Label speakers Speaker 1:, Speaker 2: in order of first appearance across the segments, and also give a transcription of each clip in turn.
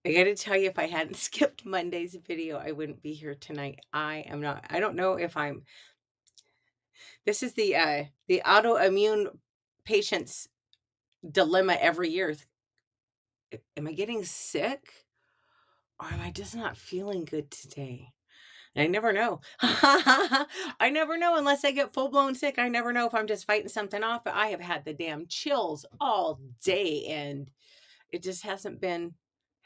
Speaker 1: I got to tell you, if I hadn't skipped Monday's video, I wouldn't be here tonight. I don't know if this is the autoimmune patient's dilemma every year. Am I getting sick or am I just not feeling good today? And I never know. I never know unless I get full blown sick. I never know if I'm just fighting something off, but I have had the damn chills all day and it just hasn't been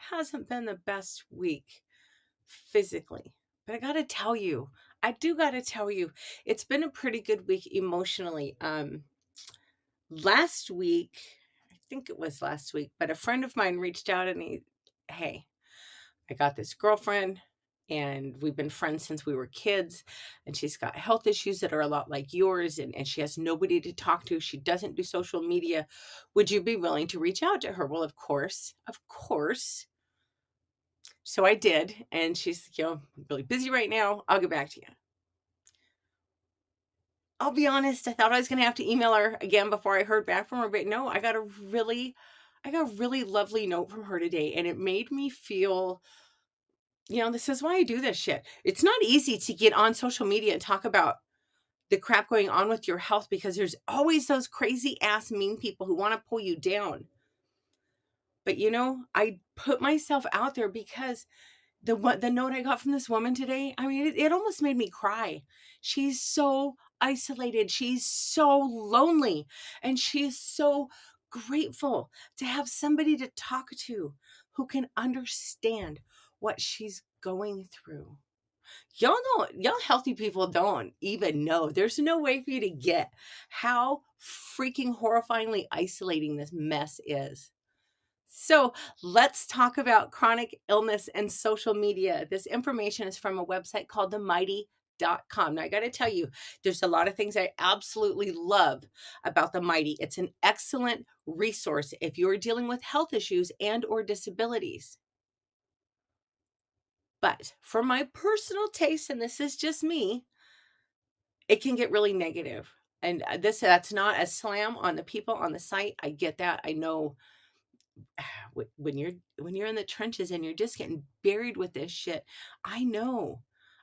Speaker 1: the best week physically. But I do got to tell you, it's been a pretty good week emotionally. Last week, I think it was last week, but a friend of mine reached out and hey, I got this girlfriend and we've been friends since we were kids, and she's got health issues that are a lot like yours, and she has nobody to talk to. She doesn't do social media. Would you be willing to reach out to her? Well, of course, of course. So I did, and she's, really busy right now. I'll get back to you. I'll be honest, I thought I was gonna have to email her again before I heard back from her, but no, I got a really lovely note from her today, and it made me feel, this is why I do this shit. It's not easy to get on social media and talk about the crap going on with your health because there's always those crazy ass mean people who want to pull you down. But I put myself out there because the note I got from this woman today, I mean, it almost made me cry. She's so isolated. She's so lonely. And she is so grateful to have somebody to talk to who can understand what she's going through. Y'all healthy people don't even know. There's no way for you to get how freaking horrifyingly isolating this mess is. So let's talk about chronic illness and social media. This information is from a website called themighty.com. Now, I got to tell you, there's a lot of things I absolutely love about the Mighty. It's an excellent resource if you're dealing with health issues and or disabilities. But for my personal taste, and this is just me, it can get really negative. And that's not a slam on the people on the site. I get that. I know when you're in the trenches and you're just getting buried with this shit. I know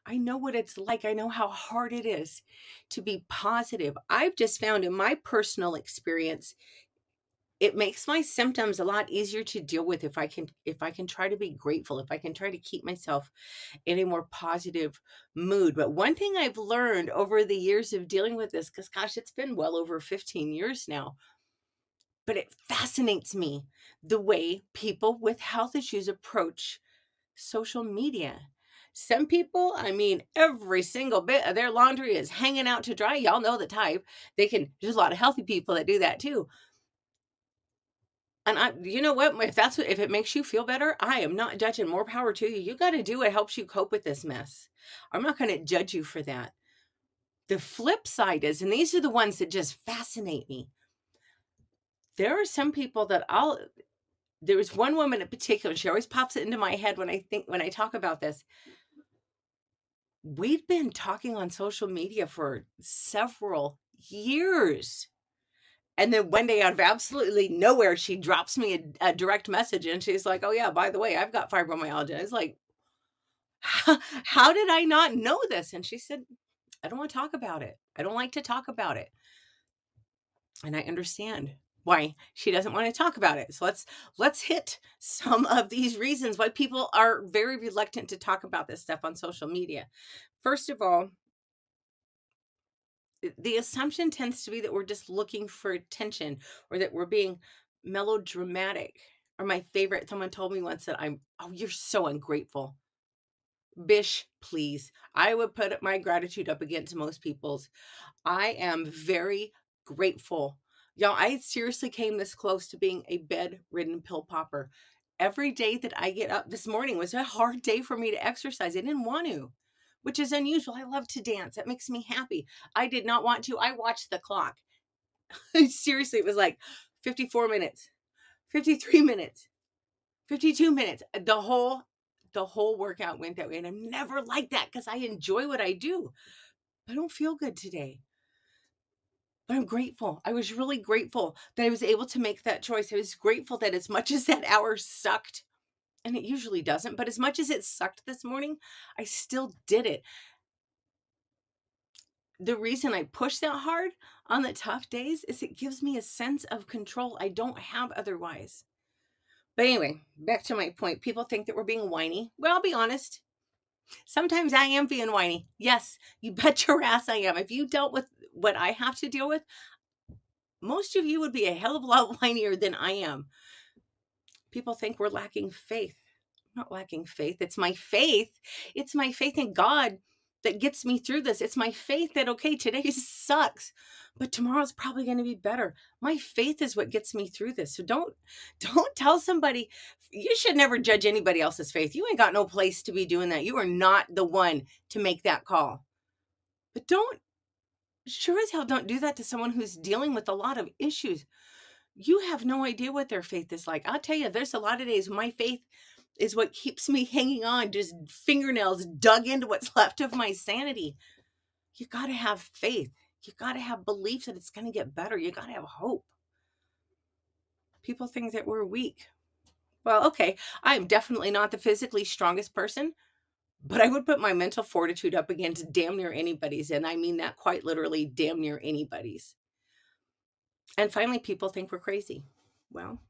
Speaker 1: what it's like. I know how hard it is to be positive. I've just found in my personal experience, it makes my symptoms a lot easier to deal with if I can try to be grateful, if I can try to keep myself in a more positive mood. But one thing I've learned over the years of dealing with this, because gosh, it's been well over 15 years now, but it fascinates me the way people with health issues approach social media. Some people, I mean, every single bit of their laundry is hanging out to dry. Y'all know the type. There's a lot of healthy people that do that too. And you know what? If it makes you feel better, I am not judging. More power to you. You got to do what helps you cope with this mess. I'm not going to judge you for that. The flip side is, and these are the ones that just fascinate me. There are some people that there was one woman in particular, she always pops it into my head when I talk about this. We've been talking on social media for several years. And then one day out of absolutely nowhere, she drops me a direct message and she's like, "Oh yeah, by the way, I've got fibromyalgia." It's like, how did I not know this? And she said, "I don't want to talk about it. I don't like to talk about it." And I understand why she doesn't want to talk about it. So let's hit some of these reasons why people are very reluctant to talk about this stuff on social media. First of all, the assumption tends to be that we're just looking for attention or that we're being melodramatic. Or my favorite, someone told me once that oh, you're so ungrateful. Bish, please. I would put my gratitude up against most people's. I am very grateful. Y'all, I seriously came this close to being a bedridden pill popper. Every day that I get up, this morning was a hard day for me to exercise. I didn't want to, which is unusual. I love to dance. That makes me happy. I did not want to. I watched the clock. Seriously, it was like 54 minutes, 53 minutes, 52 minutes. The whole workout went that way. And I'm never like that because I enjoy what I do. I don't feel good today. But I'm grateful. I was really grateful that I was able to make that choice. I was grateful that as much as that hour sucked, And it usually doesn't. But as much as it sucked this morning, I still did it. The reason I push that hard on the tough days is it gives me a sense of control I don't have otherwise. But anyway, back to my point. People think that we're being whiny. Well, I'll be honest. Sometimes I am being whiny. Yes, you bet your ass I am. If you dealt with what I have to deal with, most of you would be a hell of a lot whinier than I am. People think we're lacking faith. I'm not lacking faith. It's my faith. It's my faith in God that gets me through this. It's my faith that, okay, today sucks, but tomorrow's probably going to be better. My faith is what gets me through this. So don't tell somebody. You should never judge anybody else's faith. You ain't got no place to be doing that. You are not the one to make that call. But sure as hell don't do that to someone who's dealing with a lot of issues. You have no idea what their faith is like. I'll tell you, there's a lot of days my faith is what keeps me hanging on, just fingernails dug into what's left of my sanity. You got to have faith. You got to have belief that it's going to get better. You got to have hope. People think that we're weak. Well, okay, I'm definitely not the physically strongest person, but I would put my mental fortitude up against damn near anybody's. And I mean that quite literally, damn near anybody's. And finally, people think we're crazy. Well,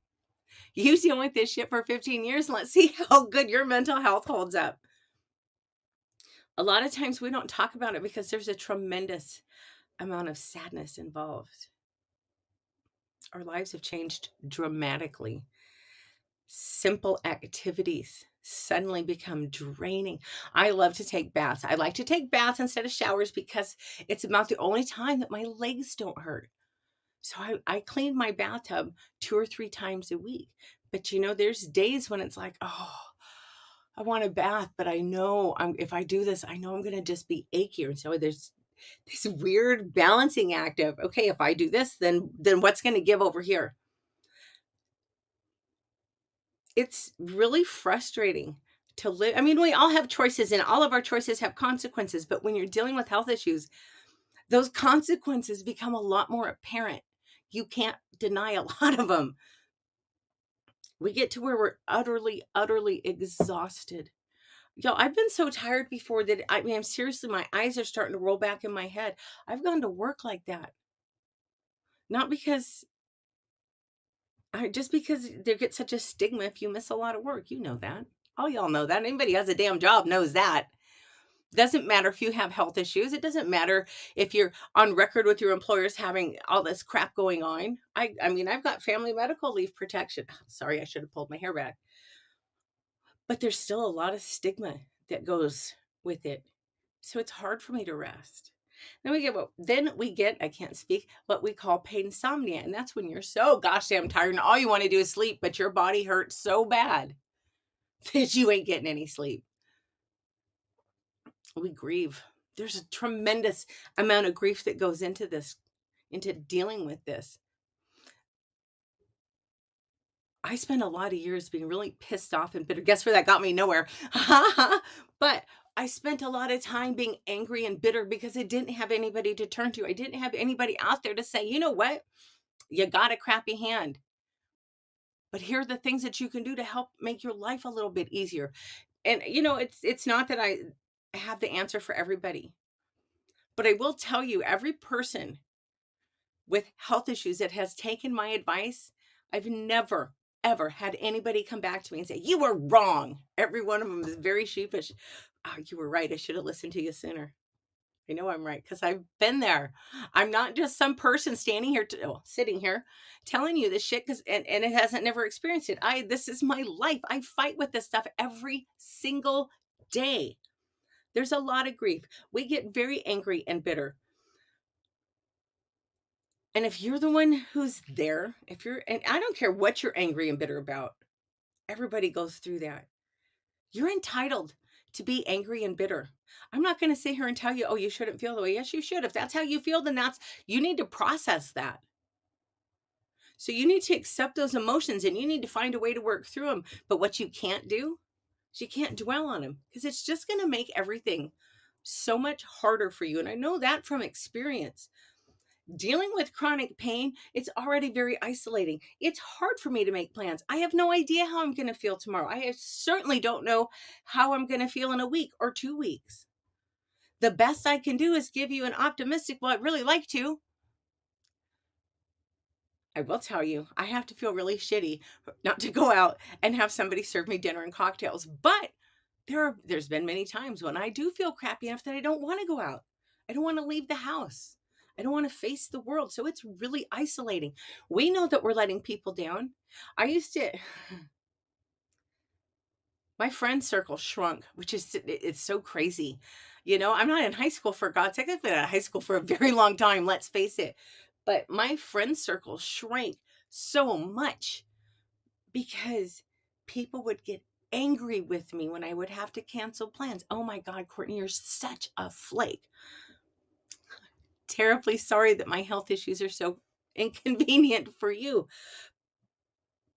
Speaker 1: you deal with this shit for 15 years. And let's see how good your mental health holds up. A lot of times we don't talk about it because there's a tremendous amount of sadness involved. Our lives have changed dramatically. Simple activities suddenly become draining. I love to take baths. I like to take baths instead of showers because it's about the only time that my legs don't hurt. So I clean my bathtub 2 or 3 times a week. But there's days when it's like, oh, I want a bath, but I know if I do this, I know I'm going to just be achier. And so there's this weird balancing act of, okay, if I do this, then what's going to give over here? It's really frustrating to live. I mean, we all have choices and all of our choices have consequences. But when you're dealing with health issues, those consequences become a lot more apparent. You can't deny a lot of them. We get to where we're utterly, utterly exhausted. I've been so tired before that, I mean, seriously, my eyes are starting to roll back in my head. I've gone to work like that. Not because, just because there gets such a stigma if you miss a lot of work. You know that. All y'all know that. Anybody who has a damn job knows that. Doesn't matter if you have health issues. It doesn't matter if you're on record with your employers having all this crap going on. I mean, I've got family medical leave protection. Sorry, I should have pulled my hair back. But there's still a lot of stigma that goes with it. So it's hard for me to rest. Then we get, I can't speak, what we call pain insomnia. And that's when you're so gosh damn tired and all you want to do is sleep, but your body hurts so bad that you ain't getting any sleep. We grieve. There's a tremendous amount of grief that goes into this, into dealing with this. I spent a lot of years being really pissed off and bitter. Guess where that got me? Nowhere. But I spent a lot of time being angry and bitter because I didn't have anybody to turn to. I didn't have anybody out there to say, you know what? You got a crappy hand. But here are the things that you can do to help make your life a little bit easier. And it's not that I have the answer for everybody. But I will tell you, every person with health issues that has taken my advice, I've never, ever had anybody come back to me and say, you were wrong. Every one of them is very sheepish. Oh, you were right. I should have listened to you sooner. I know I'm right because I've been there. I'm not just some person sitting here telling you this shit and it hasn't never experienced it. This is my life. I fight with this stuff every single day. There's a lot of grief. We get very angry and bitter. And if you're the one who's there, and I don't care what you're angry and bitter about, everybody goes through that. You're entitled to be angry and bitter. I'm not going to sit here and tell you, oh, you shouldn't feel the way. Yes, you should. If that's how you feel, then you need to process that. So you need to accept those emotions and you need to find a way to work through them. But what you can't do is you can't dwell on them because it's just going to make everything so much harder for you. And I know that from experience. Dealing with chronic pain, it's already very isolating. It's hard for me to make plans. I have no idea how I'm going to feel tomorrow. Certainly don't know how I'm going to feel in a week or 2 weeks. The best I can do is give you an optimistic, well, I'd really like to. I will tell you, I have to feel really shitty not to go out and have somebody serve me dinner and cocktails. But there's been many times when I do feel crappy enough that I don't want to go out. I don't want to leave the house. I don't want to face the world. So it's really isolating. We know that we're letting people down. I used to My friend circle shrunk, which is it's so crazy. I'm not in high school, for God's sake. I've been out of high school for a very long time, let's face it. But my friend circle shrank so much because people would get angry with me when I would have to cancel plans. Oh my God, Courtney, you're such a flake. Terribly sorry that my health issues are so inconvenient for you.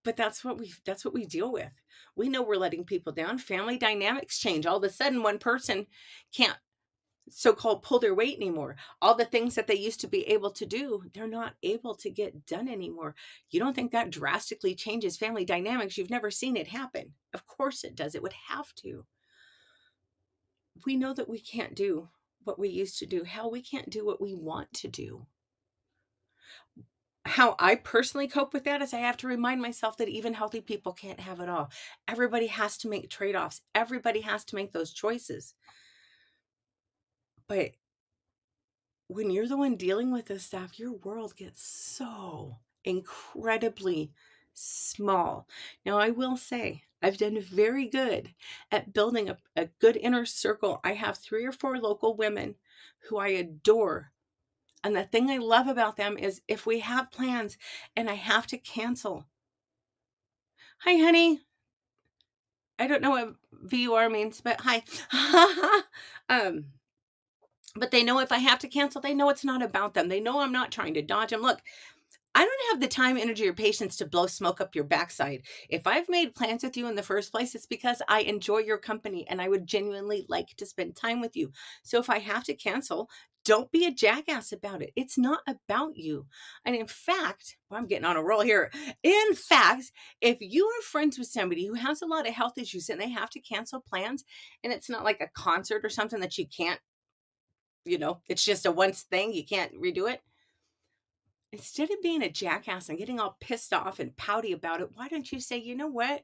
Speaker 1: But that's what we deal with. We know we're letting people down. Family dynamics change. All of a sudden, one person can't so-called pull their weight anymore. All the things that they used to be able to do, they're not able to get done anymore. You don't think that drastically changes family dynamics? You've never seen it happen. Of course it does. It would have to. We know that we can't do what we used to do. Hell, we can't do what we want to do. How I personally cope with that is I have to remind myself that even healthy people can't have it all. Everybody has to make trade-offs. Everybody has to make those choices. But when you're the one dealing with this stuff, your world gets so incredibly small. Now, I will say, I've done very good at building a good inner circle. I have 3 or 4 local women who I adore. And the thing I love about them is if we have plans and I have to cancel. Hi, honey. I don't know what VUR means, but hi. um, but they know if I have to cancel, they know it's not about them. They know I'm not trying to dodge them. Look, I don't have the time, energy, or patience to blow smoke up your backside. If I've made plans with you in the first place, it's because I enjoy your company and I would genuinely like to spend time with you. So if I have to cancel, don't be a jackass about it. It's not about you. And in fact, well, I'm getting on a roll here. In fact, if you are friends with somebody who has a lot of health issues and they have to cancel plans, and it's not like a concert or something that you can't, it's just a once thing, you can't redo it. Instead of being a jackass and getting all pissed off and pouty about it, why don't you say, you know what?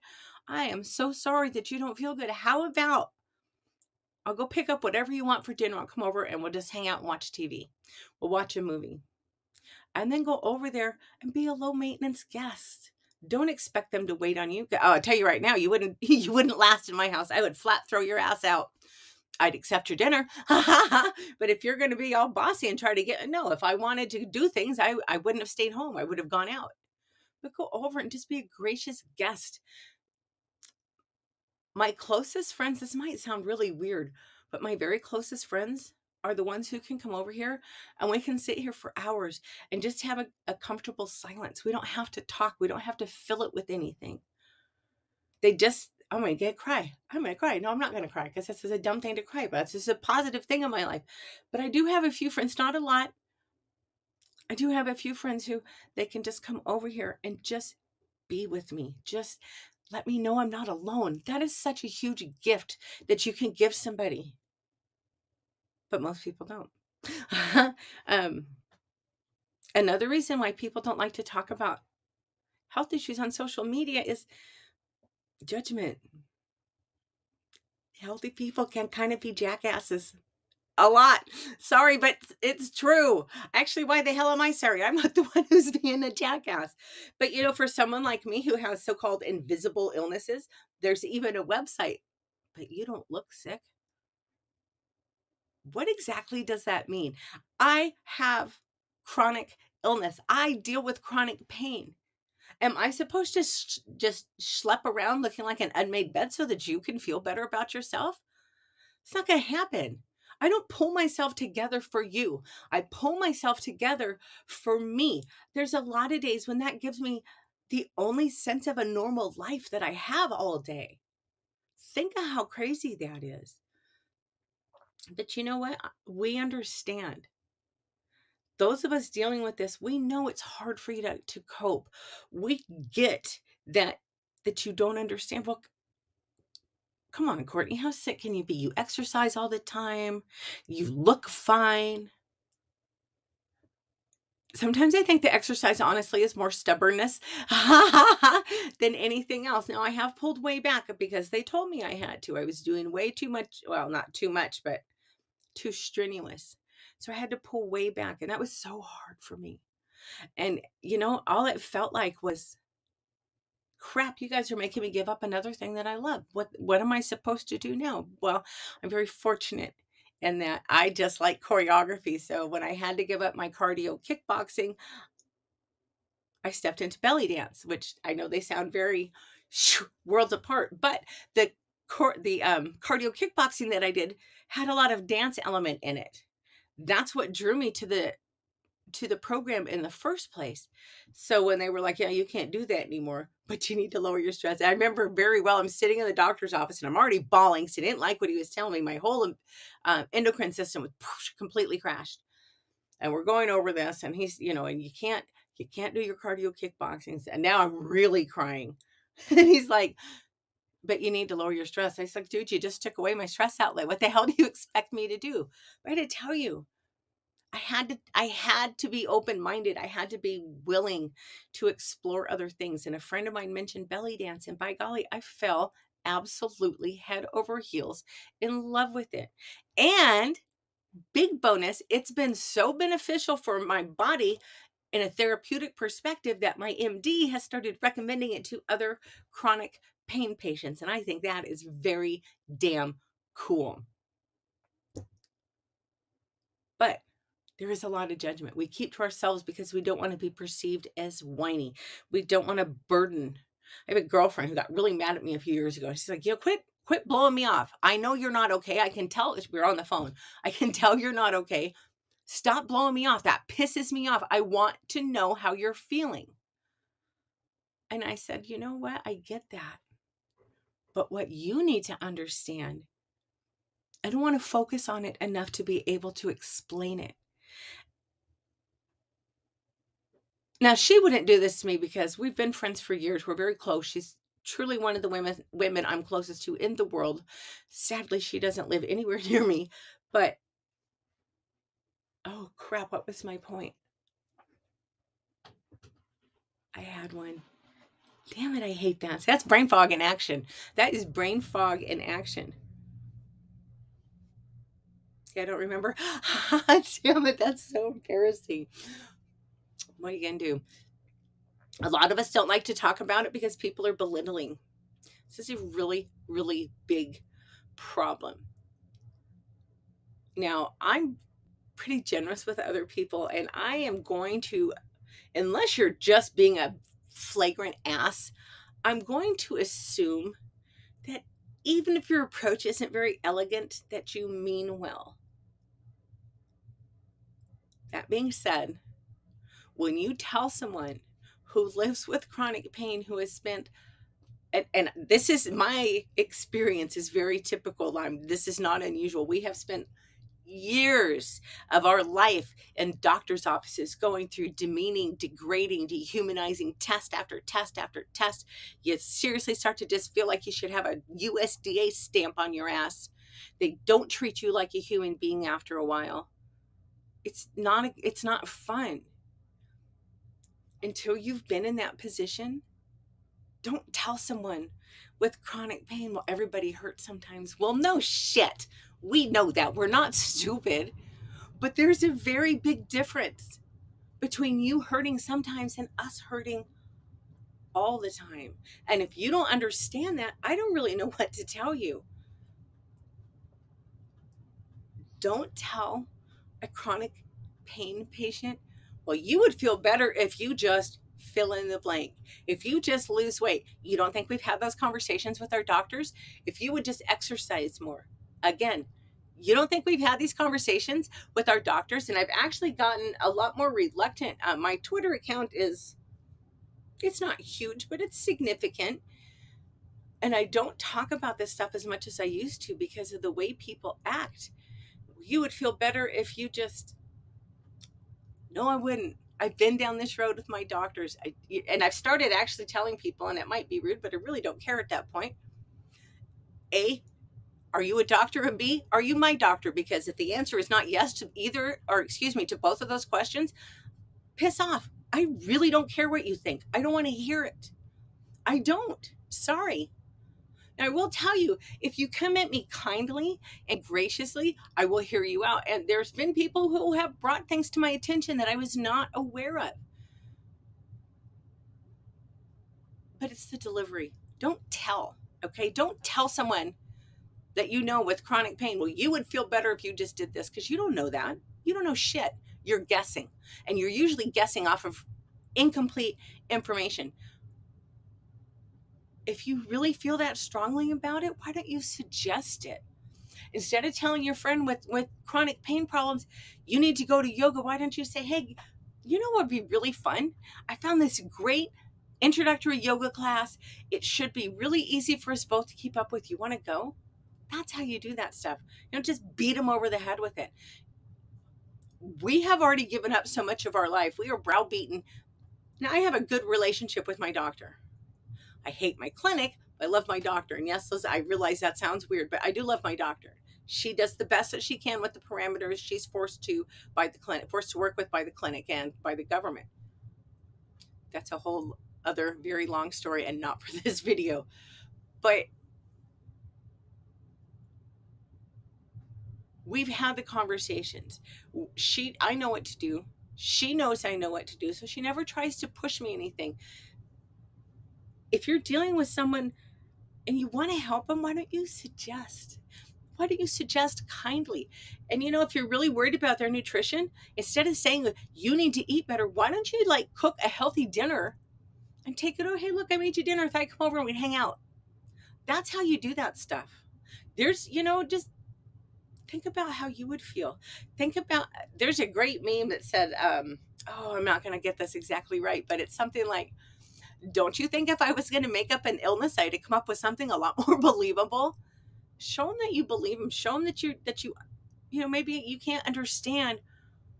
Speaker 1: I am so sorry that you don't feel good. How about I'll go pick up whatever you want for dinner. I'll come over and we'll just hang out and watch TV. We'll watch a movie and then go over there and be a low maintenance guest. Don't expect them to wait on you. Oh, I'll tell you right now, you wouldn't you wouldn't last in my house. I would flat throw your ass out. I'd accept your dinner. But if you're going to be all bossy and try to no, if I wanted to do things, I wouldn't have stayed home. I would have gone out. But go over and just be a gracious guest. My closest friends, this might sound really weird, but my very closest friends are the ones who can come over here and we can sit here for hours and just have a comfortable silence. We don't have to talk. We don't have to fill it with anything. They just, I'm going to cry. I'm going to cry. No, I'm not going to cry because this is a dumb thing to cry about. It's just a positive thing in my life. But I do have a few friends, not a lot. I do have a few friends who they can just come over here and just be with me. Just let me know I'm not alone. That is such a huge gift that you can give somebody. But most people don't. um, Another reason why people don't like to talk about health issues on social media is judgment. Healthy people can kind of be jackasses. A lot. Sorry, but it's true. Actually, why the hell am I sorry? I'm not the one who's being a jackass. But for someone like me who has so-called invisible illnesses, there's even a website. But you don't look sick. What exactly does that mean? I have chronic illness. I deal with chronic pain. Am I supposed to just schlep around looking like an unmade bed so that you can feel better about yourself? It's not going to happen. I don't pull myself together for you. I pull myself together for me. There's a lot of days when that gives me the only sense of a normal life that I have all day. Think of how crazy that is. But you know what? We understand those of us dealing with this, we know it's hard for you to cope. We get that you don't understand. Well, come on, Courtney, how sick can you be? You exercise all the time. You look fine. Sometimes I think the exercise honestly is more stubbornness than anything else. Now I have pulled way back because they told me I had to. I was doing way too much. Well, not too much, but too strenuous. So I had to pull way back, and that was so hard for me. And all it felt like was, crap, you guys are making me give up another thing that I love. What am I supposed to do now? Well, I'm very fortunate in that I just like choreography. So when I had to give up my cardio kickboxing, I stepped into belly dance, which I know they sound very worlds apart, but the cardio kickboxing that I did had a lot of dance element in it. That's what drew me to the program in the first place. So when they were like, yeah, you can't do that anymore, but you need to lower your stress. I remember very well, I'm sitting in the doctor's office and I'm already bawling because I didn't like what he was telling me. My whole endocrine system was completely crashed. And we're going over this, and he's, and you can't do your cardio kickboxing. And now I'm really crying. And he's like, but you need to lower your stress. I was like, dude, you just took away my stress outlet. What the hell do you expect me to do? Right? To tell you, I had to be open-minded. I had to be willing to explore other things. And a friend of mine mentioned belly dance, and by golly, I fell absolutely head over heels in love with it. And big bonus, it's been so beneficial for my body in a therapeutic perspective that my MD has started recommending it to other chronic pain patients. And I think that is very damn cool. But there is a lot of judgment we keep to ourselves because we don't want to be perceived as whiny. We don't want to burden. I have a girlfriend who got really mad at me a few years ago. She's like, quit blowing me off. I know you're not okay. I can tell. We're on the phone. I can tell you're not okay. Stop blowing me off. That pisses me off. I want to know how you're feeling. And I said, you know what? I get that. But what you need to understand, I don't want to focus on it enough to be able to explain it. Now, she wouldn't do this to me because we've been friends for years. We're very close. She's truly one of the women I'm closest to in the world. Sadly, she doesn't live anywhere near me. But, oh crap, what was my point? I had one. Damn it, I hate that. That's brain fog in action. That is brain fog in action. See, I don't remember. Damn it, that's so embarrassing. What are you going to do? A lot of us don't like to talk about it because people are belittling. This is a really, really big problem. Now, I'm pretty generous with other people, and I am going to, unless you're just being a flagrant ass, I'm going to assume that even if your approach isn't very elegant, that you mean well. That being said, when you tell someone who lives with chronic pain, who has spent, and this is my experience, is very typical. This is not unusual. We have spent years of our life in doctor's offices going through demeaning, degrading, dehumanizing test after test after test. You seriously start to just feel like you should have a USDA stamp on your ass. They don't treat you like a human being after a while. It's not fun. Until you've been in that position, don't tell someone with chronic pain, well, everybody hurts sometimes. Well, no shit. We know that. We're not stupid. But there's a very big difference between you hurting sometimes and us hurting all the time. And if you don't understand that, I don't really know what to tell you. Don't tell a chronic pain patient, well, you would feel better if you just fill in the blank. If you just lose weight. You don't think we've had those conversations with our doctors? If you would just exercise more. Again, you don't think we've had these conversations with our doctors? And I've actually gotten a lot more reluctant. My Twitter account it's not huge, but it's significant. And I don't talk about this stuff as much as I used to because of the way people act. You would feel better if you just No, I wouldn't. I've been down this road with my doctors. And I've started actually telling people, and it might be rude, but I really don't care at that point. A, are you a doctor? And B, are you my doctor? Because if the answer is not yes to either, or excuse me, to both of those questions, piss off. I really don't care what you think. I don't want to hear it. I don't. Sorry. And I will tell you, if you come at me kindly and graciously, I will hear you out. And there's been people who have brought things to my attention that I was not aware of. But it's the delivery. Don't tell, okay? Don't tell someone that you know with chronic pain, well, you would feel better if you just did this, because you don't know that. You don't know shit. You're guessing. And you're usually guessing off of incomplete information. If you really feel that strongly about it, why don't you suggest it? Instead of telling your friend with chronic pain problems, you need to go to yoga, why don't you say, hey, you know what would be really fun? I found this great introductory yoga class. It should be really easy for us both to keep up with. You want to go? That's how you do that stuff. You don't just beat them over the head with it. We have already given up so much of our life. We are browbeaten. Now, I have a good relationship with my doctor. I hate my clinic, but I love my doctor. And yes, I realize that sounds weird, but I do love my doctor. She does the best that she can with the parameters she's forced to by the clinic, forced to work with by the clinic and by the government. That's a whole other very long story and not for this video. But we've had the conversations. I know what to do. She knows I know what to do, so she never tries to push me anything. If you're dealing with someone and you want to help them, why don't you suggest? Why don't you suggest kindly? And if you're really worried about their nutrition, instead of saying you need to eat better, why don't you like cook a healthy dinner and take it? Oh, hey, look, I made you dinner. If I come over and we'd hang out. That's how you do that stuff. There's, just think about how you would feel. Think about, there's a great meme that said, oh, I'm not going to get this exactly right, but it's something like, don't you think if I was going to make up an illness, I had to come up with something a lot more believable? Show them that you believe them. Show them that maybe you can't understand,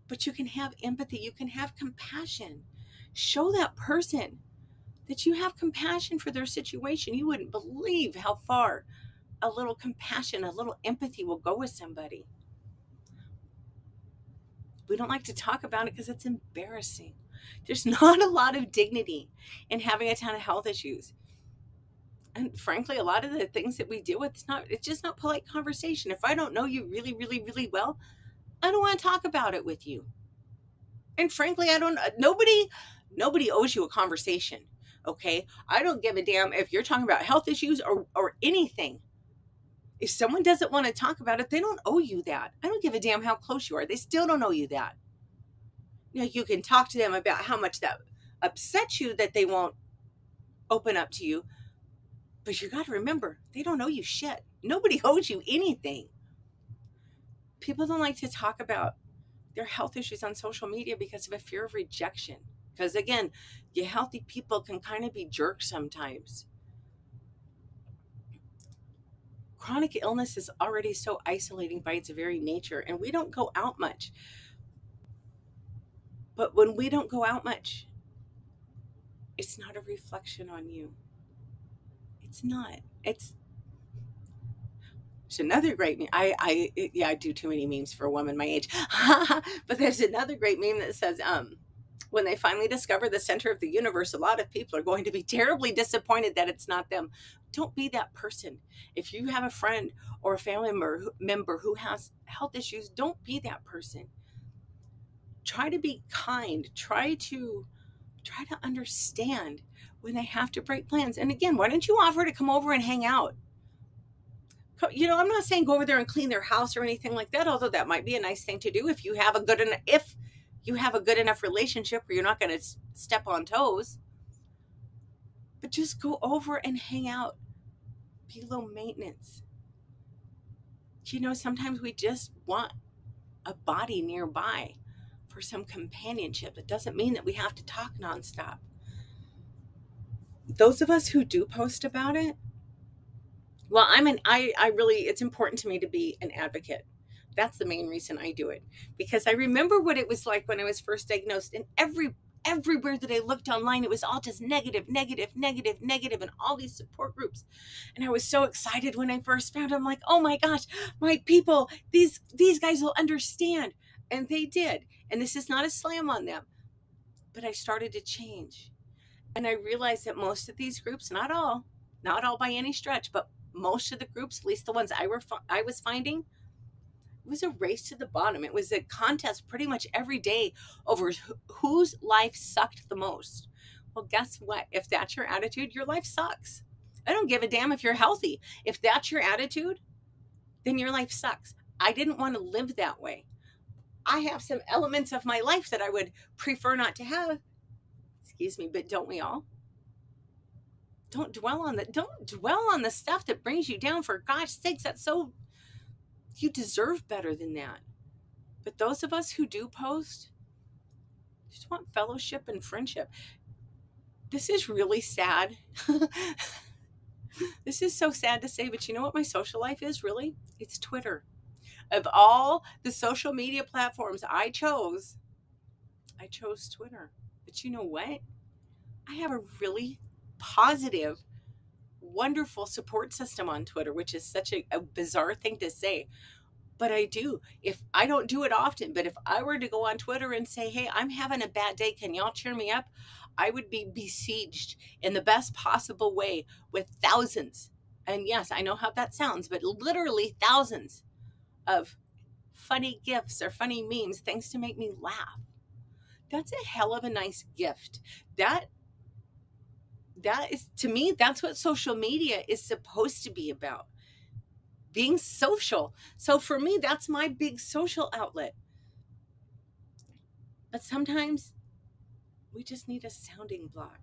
Speaker 1: but you can have empathy. You can have compassion. Show that person that you have compassion for their situation. You wouldn't believe how far a little compassion, a little empathy will go with somebody. We don't like to talk about it because it's embarrassing. There's not a lot of dignity in having a ton of health issues. And frankly, a lot of the things that we deal with, it's just not polite conversation. If I don't know you really, really, really well, I don't want to talk about it with you. And frankly, nobody owes you a conversation. Okay. I don't give a damn if you're talking about health issues or anything. If someone doesn't want to talk about it, they don't owe you that. I don't give a damn how close you are. They still don't owe you that. You can talk to them about how much that upsets you that they won't open up to you. But you got to remember, they don't owe you shit. Nobody owes you anything. People don't like to talk about their health issues on social media because of a fear of rejection. Because again, you healthy people can kind of be jerks sometimes. Chronic illness is already so isolating by its very nature, and we don't go out much. But when we don't go out much, it's not a reflection on you. It's not. It's another great meme. I do too many memes for a woman my age. But there's another great meme that says, when they finally discover the center of the universe, a lot of people are going to be terribly disappointed that it's not them. Don't be that person. If you have a friend or a family member who has health issues, don't be that person. Try to be kind. Try to understand when they have to break plans. And again, why don't you offer to come over and hang out? I'm not saying go over there and clean their house or anything like that, although that might be a nice thing to do if you have a good enough relationship where you're not going to step on toes. But just go over and hang out. Be low maintenance. Sometimes we just want a body nearby for some companionship. It doesn't mean that we have to talk nonstop. Those of us who do post about it, well, it's important to me to be an advocate That's the main reason I do it, because I remember what it was like when I was first diagnosed, and everywhere that I looked online, it was all just negative, negative, negative, negative, and all these support groups. And I was so excited when I first found them. Like, oh my gosh, my people, these guys will understand, and they did. And this is not a slam on them, but I started to change, and I realized that most of these groups, not all by any stretch, but most of the groups, at least the ones I was finding, it was a race to the bottom. It was a contest pretty much every day over whose life sucked the most. Well, guess what? If that's your attitude, your life sucks. I don't give a damn if you're healthy. If that's your attitude, then your life sucks. I didn't want to live that way. I have some elements of my life that I would prefer not to have. Excuse me, but don't we all? Don't dwell on the stuff that brings you down, for gosh sakes. That's so, you deserve better than that. But those of us who do post just want fellowship and friendship. This is really sad. This is so sad to say, but you know what my social life is really? It's Twitter. Of all the social media platforms I chose Twitter. But you know what? I have a really positive, wonderful support system on Twitter, which is such a bizarre thing to say. But I do. If I don't do it often, but if I were to go on Twitter and say, hey, I'm having a bad day, can y'all cheer me up? I would be besieged in the best possible way with thousands. And yes, I know how that sounds, but literally thousands of funny gifs or funny memes, things to make me laugh. That's a hell of a nice gift. That is, to me, that's what social media is supposed to be about. Being social. So for me, that's my big social outlet. But sometimes we just need a sounding block.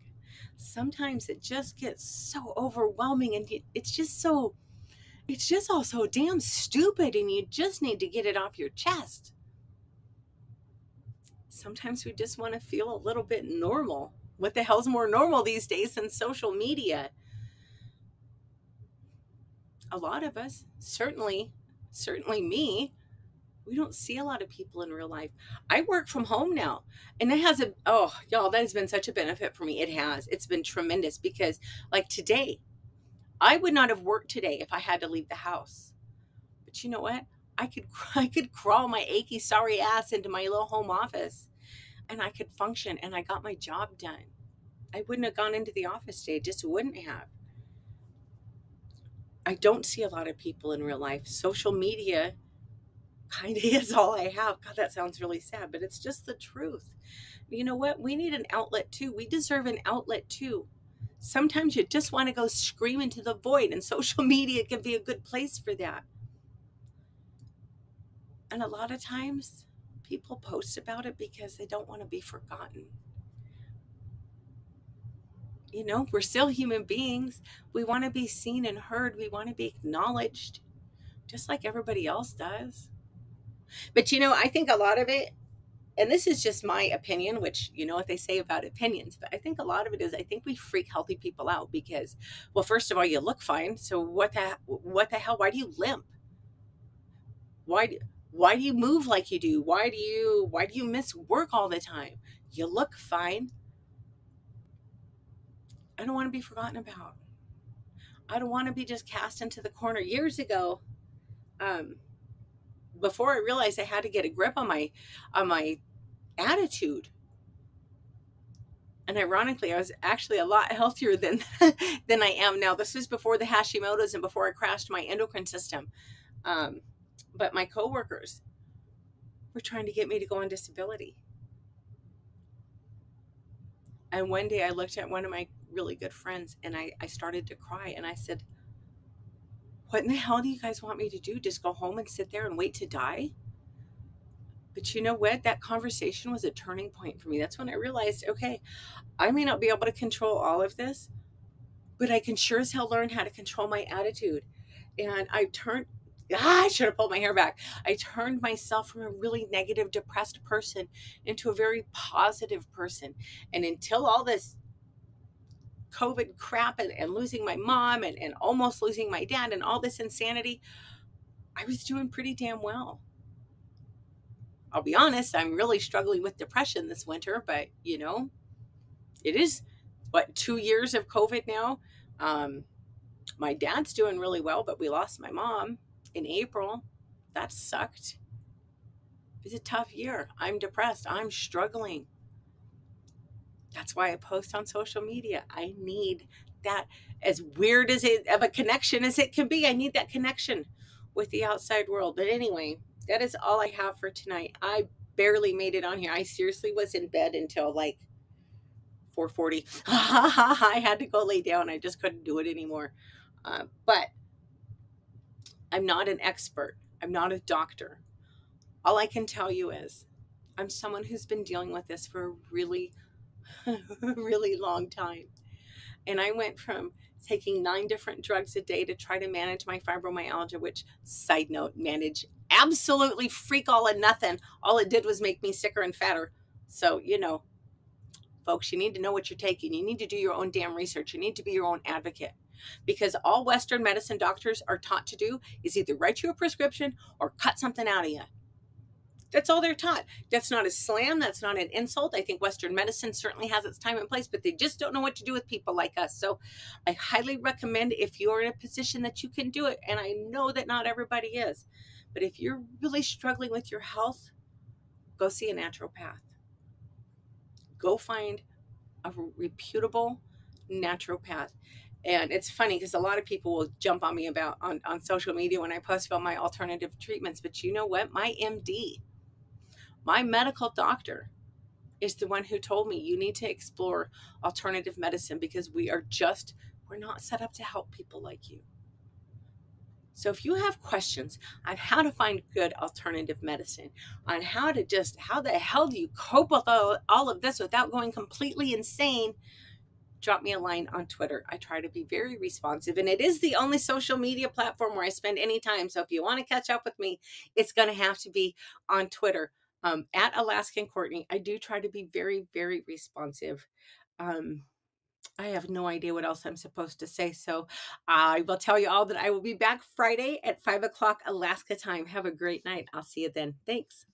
Speaker 1: Sometimes it just gets so overwhelming, and it's just all so damn stupid, and you just need to get it off your chest. Sometimes we just want to feel a little bit normal. What the hell's more normal these days than social media? A lot of us, certainly me, we don't see a lot of people in real life. I work from home now, and y'all, that has been such a benefit for me. It's been tremendous, because like today, I would not have worked today if I had to leave the house. But you know what? I could crawl my achy, sorry ass into my little home office, and I could function, and I got my job done. I wouldn't have gone into the office today, just wouldn't have. I don't see a lot of people in real life. Social media kind of is all I have. God, that sounds really sad, but it's just the truth. You know what? We need an outlet too. We deserve an outlet too. Sometimes you just want to go scream into the void, and social media can be a good place for that. And a lot of times people post about it because they don't want to be forgotten. You know, we're still human beings. We want to be seen and heard. We want to be acknowledged, just like everybody else does. But you know, I think a lot of it, and this is just my opinion, which you know what they say about opinions, but I think a lot of it is, I think we freak healthy people out because, well, first of all, you look fine. So what the hell? Why do you limp? Why do, why do you move like you do? Why do you miss work all the time? You look fine. I don't want to be forgotten about. I don't want to be just cast into the corner. Years ago, um, before I realized I had to get a grip on my attitude, and ironically, I was actually a lot healthier than than I am now. This was before the Hashimoto's and before I crashed my endocrine system. Um, but my coworkers were trying to get me to go on disability. And one day I looked at one of my really good friends, and I started to cry, and I said, what in the hell do you guys want me to do? Just go home and sit there and wait to die? But you know what? That conversation was a turning point for me. That's when I realized, okay, I may not be able to control all of this, but I can sure as hell learn how to control my attitude. And I should have pulled my hair back. I turned myself from a really negative, depressed person into a very positive person. And until all this COVID crap and losing my mom and almost losing my dad and all this insanity, I was doing pretty damn well. I'll be honest, I'm really struggling with depression this winter, but it is what, 2 years of COVID now. Um, my dad's doing really well, but we lost my mom in April. That sucked. It's a tough year. I'm depressed. I'm struggling. That's why I post on social media. I need that, as weird as it of a connection as it can be. I need that connection with the outside world. But anyway, that is all I have for tonight. I barely made it on here. I seriously was in bed until like 4:40. I had to go lay down. I just couldn't do it anymore. But I'm not an expert. I'm not a doctor. All I can tell you is I'm someone who's been dealing with this for a really, really long time. And I went from taking 9 different drugs a day to try to manage my fibromyalgia, which, side note, manage absolutely freak all and nothing. All it did was make me sicker and fatter. So, folks, you need to know what you're taking. You need to do your own damn research. You need to be your own advocate, because all Western medicine doctors are taught to do is either write you a prescription or cut something out of you. That's all they're taught. That's not a slam. That's not an insult. I think Western medicine certainly has its time and place, but they just don't know what to do with people like us. So I highly recommend, if you're in a position that you can do it, and I know that not everybody is, but if you're really struggling with your health, go see a naturopath. Go find a reputable naturopath. And it's funny because a lot of people will jump on me about on social media when I post about my alternative treatments. But you know what? My MD, my medical doctor, is the one who told me you need to explore alternative medicine, because we're not set up to help people like you. So if you have questions on how to find good alternative medicine, on how the hell do you cope with all of this without going completely insane, drop me a line on Twitter. I try to be very responsive, and it is the only social media platform where I spend any time. So if you want to catch up with me, it's going to have to be on Twitter, at Alaskan Courtney. I do try to be very, very responsive. Um, I have no idea what else I'm supposed to say. So I will tell you all that I will be back Friday at 5 o'clock Alaska time. Have a great night. I'll see you then. Thanks.